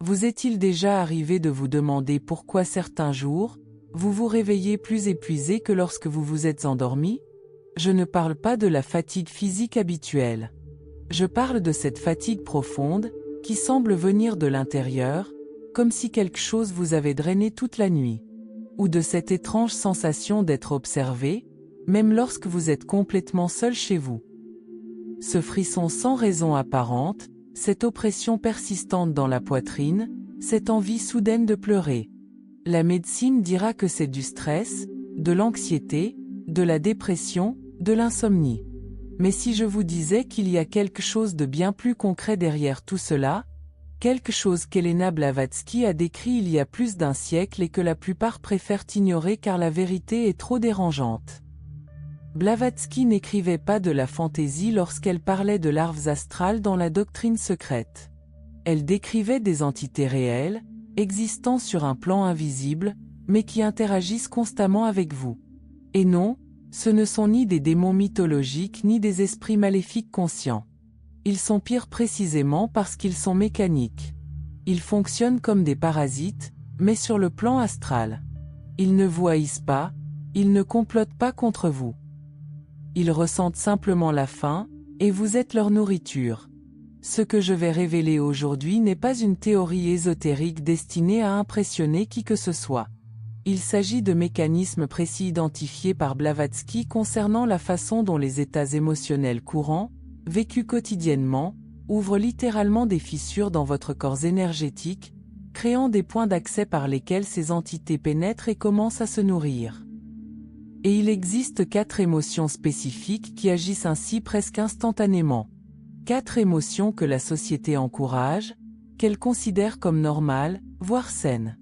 Vous est-il déjà arrivé de vous demander pourquoi certains jours, vous vous réveillez plus épuisé que lorsque vous vous êtes endormi? Je ne parle pas de la fatigue physique habituelle. Je parle de cette fatigue profonde, qui semble venir de l'intérieur, comme si quelque chose vous avait drainé toute la nuit. Ou de cette étrange sensation d'être observé, même lorsque vous êtes complètement seul chez vous. Ce frisson sans raison apparente, cette oppression persistante dans la poitrine, cette envie soudaine de pleurer. La médecine dira que c'est du stress, de l'anxiété, de la dépression, de l'insomnie. Mais si je vous disais qu'il y a quelque chose de bien plus concret derrière tout cela, quelque chose qu'Elena Blavatsky a décrit il y a plus d'un siècle et que la plupart préfèrent ignorer car la vérité est trop dérangeante. Blavatsky n'écrivait pas de la fantaisie lorsqu'elle parlait de larves astrales dans la doctrine secrète. Elle décrivait des entités réelles, existant sur un plan invisible, mais qui interagissent constamment avec vous. Et non, ce ne sont ni des démons mythologiques ni des esprits maléfiques conscients. Ils sont pires précisément parce qu'ils sont mécaniques. Ils fonctionnent comme des parasites, mais sur le plan astral. Ils ne vous haïssent pas, ils ne complotent pas contre vous. Ils ressentent simplement la faim, et vous êtes leur nourriture. Ce que je vais révéler aujourd'hui n'est pas une théorie ésotérique destinée à impressionner qui que ce soit. Il s'agit de mécanismes précis identifiés par Blavatsky concernant la façon dont les états émotionnels courants, vécus quotidiennement, ouvrent littéralement des fissures dans votre corps énergétique, créant des points d'accès par lesquels ces entités pénètrent et commencent à se nourrir. Et il existe 4 émotions spécifiques qui agissent ainsi presque instantanément. 4 émotions que la société encourage, qu'elle considère comme normales, voire saines.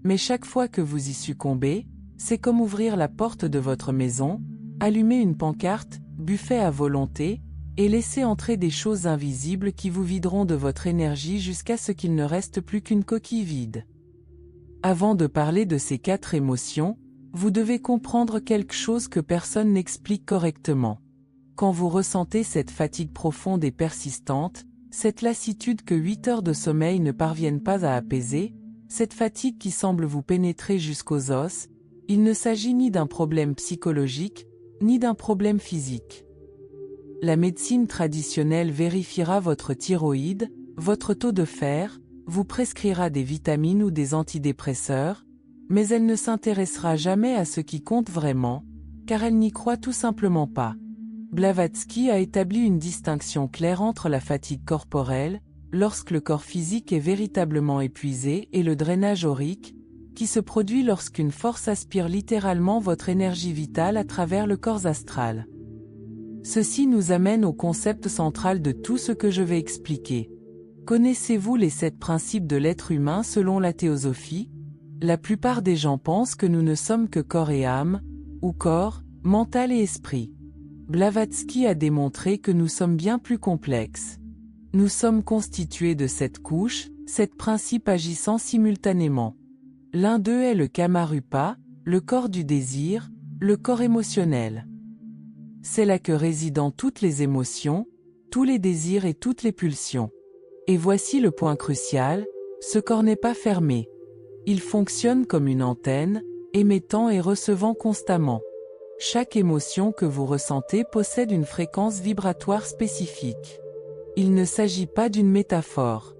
Mais chaque fois que vous y succombez, c'est comme ouvrir la porte de votre maison, allumer une pancarte, buffet à volonté, et laisser entrer des choses invisibles qui vous videront de votre énergie jusqu'à ce qu'il ne reste plus qu'une coquille vide. Avant de parler de ces 4 émotions, vous devez comprendre quelque chose que personne n'explique correctement. Quand vous ressentez cette fatigue profonde et persistante, cette lassitude que 8 heures de sommeil ne parviennent pas à apaiser, cette fatigue qui semble vous pénétrer jusqu'aux os, il ne s'agit ni d'un problème psychologique, ni d'un problème physique. La médecine traditionnelle vérifiera votre thyroïde, votre taux de fer, vous prescrira des vitamines ou des antidépresseurs, mais elle ne s'intéressera jamais à ce qui compte vraiment, car elle n'y croit tout simplement pas. Blavatsky a établi une distinction claire entre la fatigue corporelle, lorsque le corps physique est véritablement épuisé, et le drainage aurique, qui se produit lorsqu'une force aspire littéralement votre énergie vitale à travers le corps astral. Ceci nous amène au concept central de tout ce que je vais expliquer. Connaissez-vous les 7 principes de l'être humain selon la théosophie? La plupart des gens pensent que nous ne sommes que corps et âme, ou corps, mental et esprit. Blavatsky a démontré que nous sommes bien plus complexes. Nous sommes constitués de 7 couches, 7 principes agissant simultanément. L'un d'eux est le Kamarupa, le corps du désir, le corps émotionnel. C'est là que résident toutes les émotions, tous les désirs et toutes les pulsions. Et voici le point crucial, ce corps n'est pas fermé. Il fonctionne comme une antenne, émettant et recevant constamment. Chaque émotion que vous ressentez possède une fréquence vibratoire spécifique. Il ne s'agit pas d'une métaphore.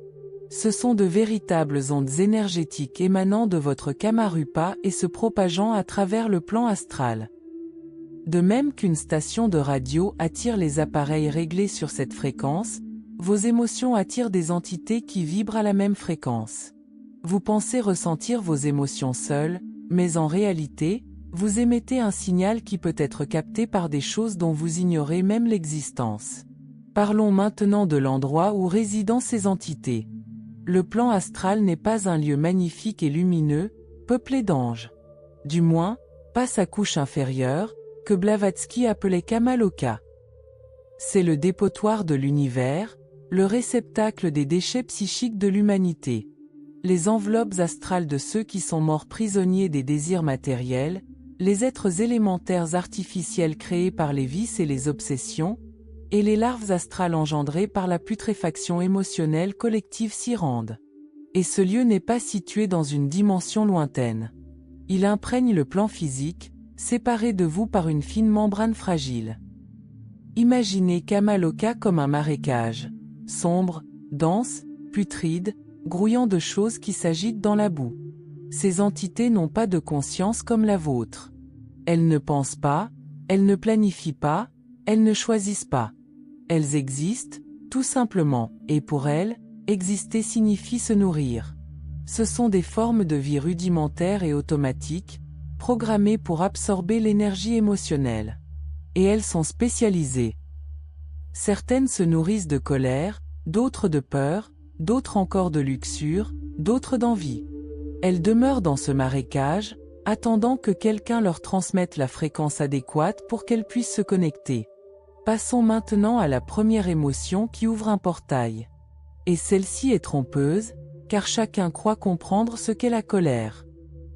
Ce sont de véritables ondes énergétiques émanant de votre Kamarupa et se propageant à travers le plan astral. De même qu'une station de radio attire les appareils réglés sur cette fréquence, vos émotions attirent des entités qui vibrent à la même fréquence. Vous pensez ressentir vos émotions seules, mais en réalité, vous émettez un signal qui peut être capté par des choses dont vous ignorez même l'existence. Parlons maintenant de l'endroit où résident ces entités. Le plan astral n'est pas un lieu magnifique et lumineux, peuplé d'anges. Du moins, pas sa couche inférieure, que Blavatsky appelait Kamaloka. C'est le dépotoir de l'univers, le réceptacle des déchets psychiques de l'humanité. Les enveloppes astrales de ceux qui sont morts prisonniers des désirs matériels, les êtres élémentaires artificiels créés par les vices et les obsessions, et les larves astrales engendrées par la putréfaction émotionnelle collective s'y rendent. Et ce lieu n'est pas situé dans une dimension lointaine. Il imprègne le plan physique, séparé de vous par une fine membrane fragile. Imaginez Kamaloka comme un marécage, sombre, dense, putride, grouillant de choses qui s'agitent dans la boue. Ces entités n'ont pas de conscience comme la vôtre. Elles ne pensent pas, elles ne planifient pas, elles ne choisissent pas. Elles existent, tout simplement, et pour elles, exister signifie se nourrir. Ce sont des formes de vie rudimentaires et automatiques, programmées pour absorber l'énergie émotionnelle. Et elles sont spécialisées. Certaines se nourrissent de colère, d'autres de peur, d'autres encore de luxure, d'autres d'envie. Elles demeurent dans ce marécage, attendant que quelqu'un leur transmette la fréquence adéquate pour qu'elles puissent se connecter. Passons maintenant à la première émotion qui ouvre un portail. Et celle-ci est trompeuse, car chacun croit comprendre ce qu'est la colère.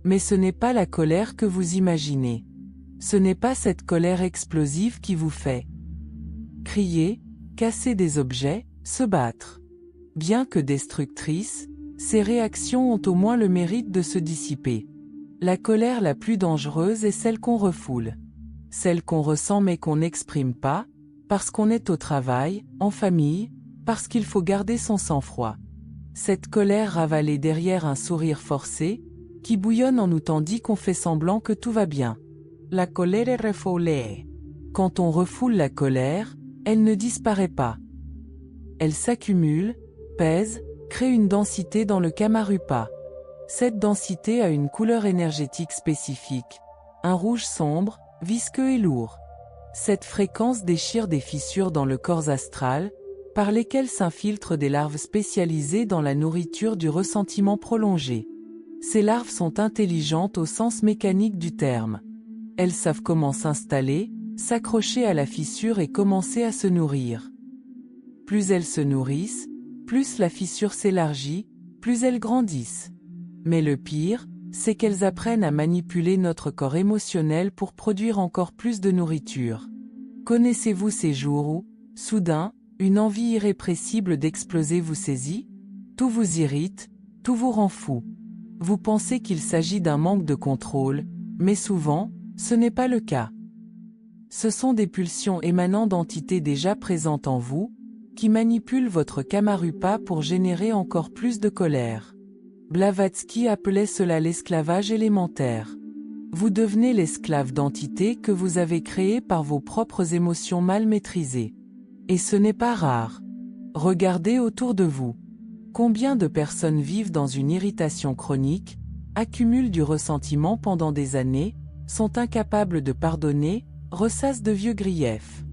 Mais ce n'est pas la colère que vous imaginez. Ce n'est pas cette colère explosive qui vous fait crier, casser des objets, se battre. Bien que destructrices, ces réactions ont au moins le mérite de se dissiper. La colère la plus dangereuse est celle qu'on refoule. Celle qu'on ressent mais qu'on n'exprime pas, parce qu'on est au travail, en famille, parce qu'il faut garder son sang-froid. Cette colère ravalée derrière un sourire forcé, qui bouillonne en nous tandis qu'on fait semblant que tout va bien. La colère est refoulée. Quand on refoule la colère, elle ne disparaît pas. Elle s'accumule, pèse, crée une densité dans le Kamarupa. Cette densité a une couleur énergétique spécifique, un rouge sombre, visqueux et lourd. Cette fréquence déchire des fissures dans le corps astral, par lesquelles s'infiltrent des larves spécialisées dans la nourriture du ressentiment prolongé. Ces larves sont intelligentes au sens mécanique du terme. Elles savent comment s'installer, s'accrocher à la fissure et commencer à se nourrir. Plus elles se nourrissent, plus la fissure s'élargit, plus elles grandissent. Mais le pire, c'est qu'elles apprennent à manipuler notre corps émotionnel pour produire encore plus de nourriture. Connaissez-vous ces jours où, soudain, une envie irrépressible d'exploser vous saisit? Tout vous irrite, tout vous rend fou. Vous pensez qu'il s'agit d'un manque de contrôle, mais souvent, ce n'est pas le cas. Ce sont des pulsions émanant d'entités déjà présentes en vous, qui manipulent votre Kamarupa pour générer encore plus de colère. Blavatsky appelait cela l'esclavage élémentaire. Vous devenez l'esclave d'entités que vous avez créées par vos propres émotions mal maîtrisées. Et ce n'est pas rare. Regardez autour de vous. Combien de personnes vivent dans une irritation chronique, accumulent du ressentiment pendant des années, sont incapables de pardonner, ressassent de vieux griefs.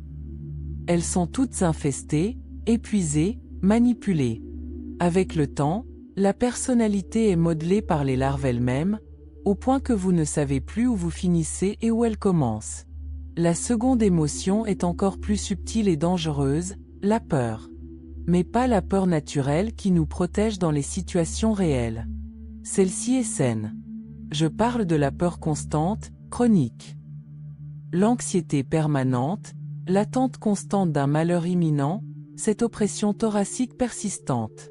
Elles sont toutes infestées, épuisées, manipulées. Avec le temps, la personnalité est modelée par les larves elles-mêmes, au point que vous ne savez plus où vous finissez et où elle commence. La seconde émotion est encore plus subtile et dangereuse, la peur. Mais pas la peur naturelle qui nous protège dans les situations réelles. Celle-ci est saine. Je parle de la peur constante, chronique. L'anxiété permanente, l'attente constante d'un malheur imminent, cette oppression thoracique persistante.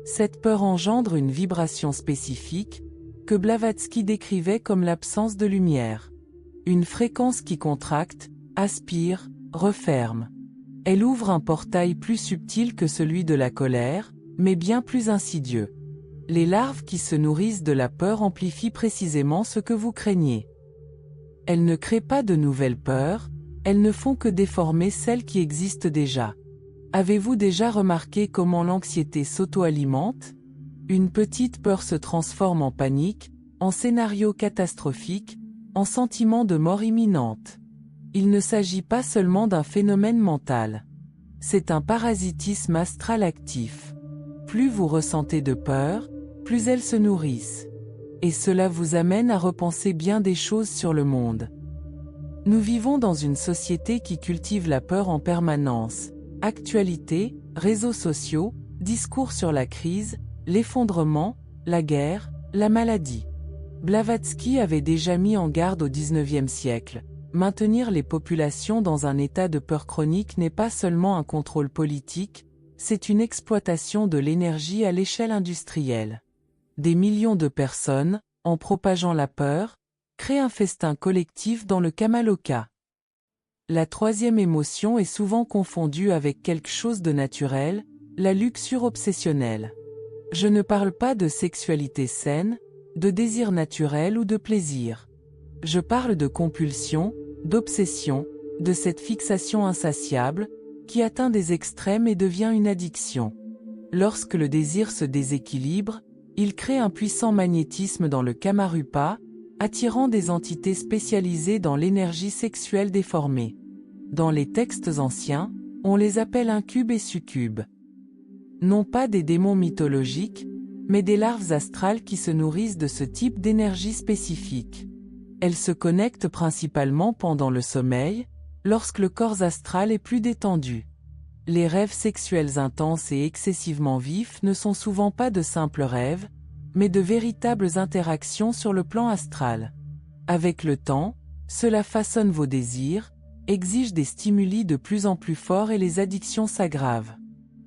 Cette peur engendre une vibration spécifique, que Blavatsky décrivait comme l'absence de lumière. Une fréquence qui contracte, aspire, referme. Elle ouvre un portail plus subtil que celui de la colère, mais bien plus insidieux. Les larves qui se nourrissent de la peur amplifient précisément ce que vous craignez. Elles ne créent pas de nouvelles peurs, elles ne font que déformer celles qui existent déjà. Avez-vous déjà remarqué comment l'anxiété s'auto-alimente? Une petite peur se transforme en panique, en scénario catastrophique, en sentiment de mort imminente. Il ne s'agit pas seulement d'un phénomène mental. C'est un parasitisme astral actif. Plus vous ressentez de peur, plus elles se nourrissent. Et cela vous amène à repenser bien des choses sur le monde. Nous vivons dans une société qui cultive la peur en permanence. Actualité, réseaux sociaux, discours sur la crise, l'effondrement, la guerre, la maladie. Blavatsky avait déjà mis en garde au XIXe siècle. Maintenir les populations dans un état de peur chronique n'est pas seulement un contrôle politique, c'est une exploitation de l'énergie à l'échelle industrielle. Des millions de personnes, en propageant la peur, créent un festin collectif dans le Kamaloka. La troisième émotion est souvent confondue avec quelque chose de naturel, la luxure obsessionnelle. Je ne parle pas de sexualité saine, de désir naturel ou de plaisir. Je parle de compulsion, d'obsession, de cette fixation insatiable, qui atteint des extrêmes et devient une addiction. Lorsque le désir se déséquilibre, il crée un puissant magnétisme dans le Kamarupa, attirant des entités spécialisées dans l'énergie sexuelle déformée. Dans les textes anciens, on les appelle incubes et succubes. Non pas des démons mythologiques, mais des larves astrales qui se nourrissent de ce type d'énergie spécifique. Elles se connectent principalement pendant le sommeil, lorsque le corps astral est plus détendu. Les rêves sexuels intenses et excessivement vifs ne sont souvent pas de simples rêves, mais de véritables interactions sur le plan astral. Avec le temps, cela façonne vos désirs, exige des stimuli de plus en plus forts et les addictions s'aggravent.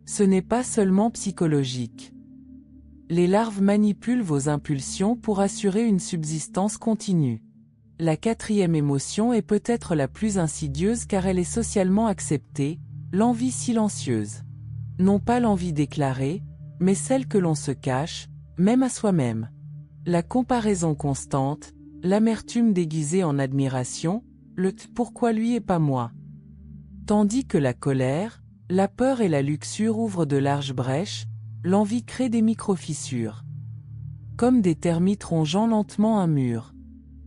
Ce n'est pas seulement psychologique. Les larves manipulent vos impulsions pour assurer une subsistance continue. La quatrième émotion est peut-être la plus insidieuse car elle est socialement acceptée, l'envie silencieuse. Non pas l'envie déclarée, mais celle que l'on se cache, même à soi-même. La comparaison constante, l'amertume déguisée en admiration, le « pourquoi lui et pas moi ?» Tandis que la colère, la peur et la luxure ouvrent de larges brèches, l'envie crée des micro-fissures. Comme des termites rongeant lentement un mur.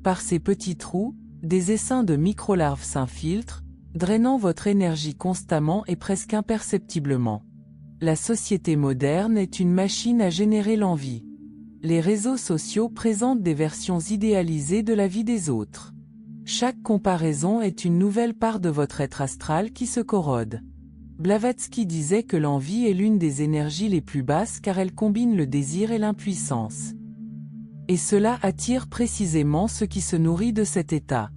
Par ces petits trous, des essaims de micro-larves s'infiltrent, drainant votre énergie constamment et presque imperceptiblement. La société moderne est une machine à générer l'envie. Les réseaux sociaux présentent des versions idéalisées de la vie des autres. Chaque comparaison est une nouvelle part de votre être astral qui se corrode. Blavatsky disait que l'envie est l'une des énergies les plus basses car elle combine le désir et l'impuissance. Et cela attire précisément ce qui se nourrit de cet état.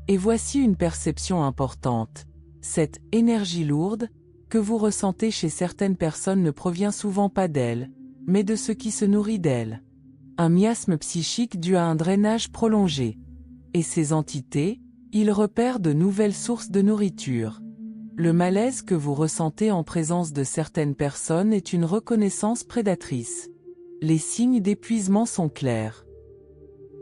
Et voici une perception importante. Cette « énergie lourde » que vous ressentez chez certaines personnes ne provient souvent pas d'elles, mais de ce qui se nourrit d'elles. Un miasme psychique dû à un drainage prolongé. Et ces entités, ils repèrent de nouvelles sources de nourriture. Le malaise que vous ressentez en présence de certaines personnes est une reconnaissance prédatrice. Les signes d'épuisement sont clairs.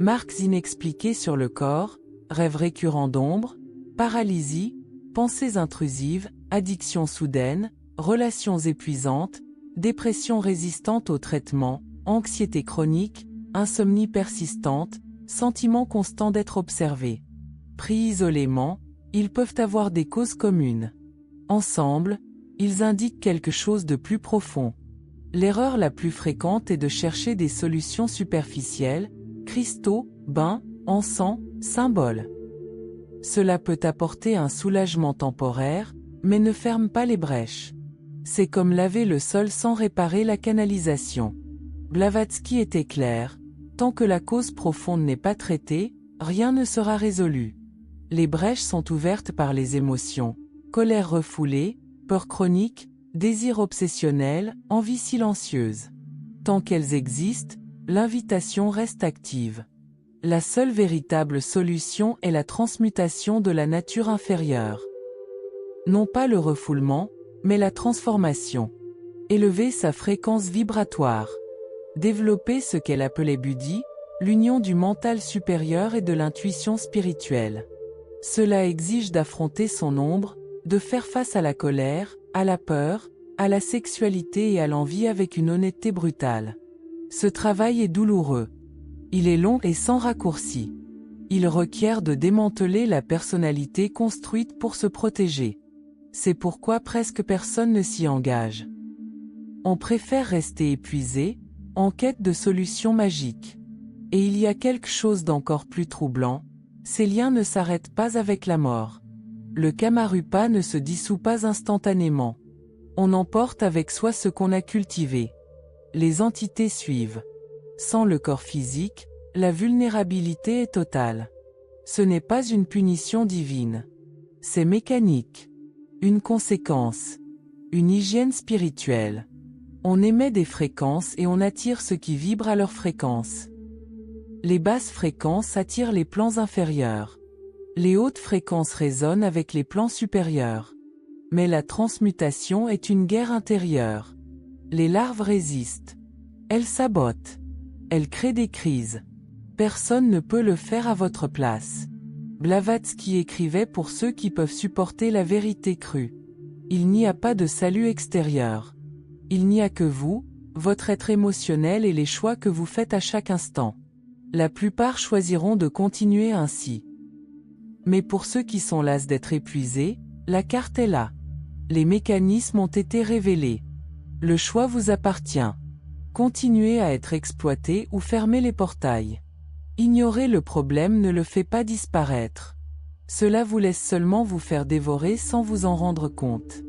Marques inexpliquées sur le corps, rêves récurrents d'ombre, paralysie, pensées intrusives, addictions soudaines, relations épuisantes, dépression résistante au traitement, anxiété chronique, insomnie persistante, sentiment constant d'être observé. Pris isolément, ils peuvent avoir des causes communes. Ensemble, ils indiquent quelque chose de plus profond. L'erreur la plus fréquente est de chercher des solutions superficielles, cristaux, bains, encens, symboles. Cela peut apporter un soulagement temporaire, mais ne ferme pas les brèches. C'est comme laver le sol sans réparer la canalisation. Blavatsky était clair, tant que la cause profonde n'est pas traitée, rien ne sera résolu. Les brèches sont ouvertes par les émotions, colère refoulée, peur chronique, désir obsessionnel, envie silencieuse. Tant qu'elles existent, l'invitation reste active. La seule véritable solution est la transmutation de la nature inférieure. Non pas le refoulement, mais la transformation. Élever sa fréquence vibratoire. Développer ce qu'elle appelait Buddhi, l'union du mental supérieur et de l'intuition spirituelle. Cela exige d'affronter son ombre, de faire face à la colère, à la peur, à la sexualité et à l'envie avec une honnêteté brutale. Ce travail est douloureux. Il est long et sans raccourci. Il requiert de démanteler la personnalité construite pour se protéger. C'est pourquoi presque personne ne s'y engage. On préfère rester épuisé, en quête de solutions magiques. Et il y a quelque chose d'encore plus troublant, ces liens ne s'arrêtent pas avec la mort. Le Kamarupa ne se dissout pas instantanément. On emporte avec soi ce qu'on a cultivé. Les entités suivent. Sans le corps physique, la vulnérabilité est totale. Ce n'est pas une punition divine. C'est mécanique. Une conséquence. Une hygiène spirituelle. On émet des fréquences et on attire ce qui vibre à leur fréquence. Les basses fréquences attirent les plans inférieurs. Les hautes fréquences résonnent avec les plans supérieurs. Mais la transmutation est une guerre intérieure. Les larves résistent. Elles sabotent. Elles créent des crises. Personne ne peut le faire à votre place. Blavatsky écrivait pour ceux qui peuvent supporter la vérité crue. Il n'y a pas de salut extérieur. Il n'y a que vous, votre être émotionnel et les choix que vous faites à chaque instant. La plupart choisiront de continuer ainsi. Mais pour ceux qui sont las d'être épuisés, la carte est là. Les mécanismes ont été révélés. Le choix vous appartient. Continuez à être exploité ou fermez les portails. Ignorer le problème ne le fait pas disparaître. Cela vous laisse seulement vous faire dévorer sans vous en rendre compte.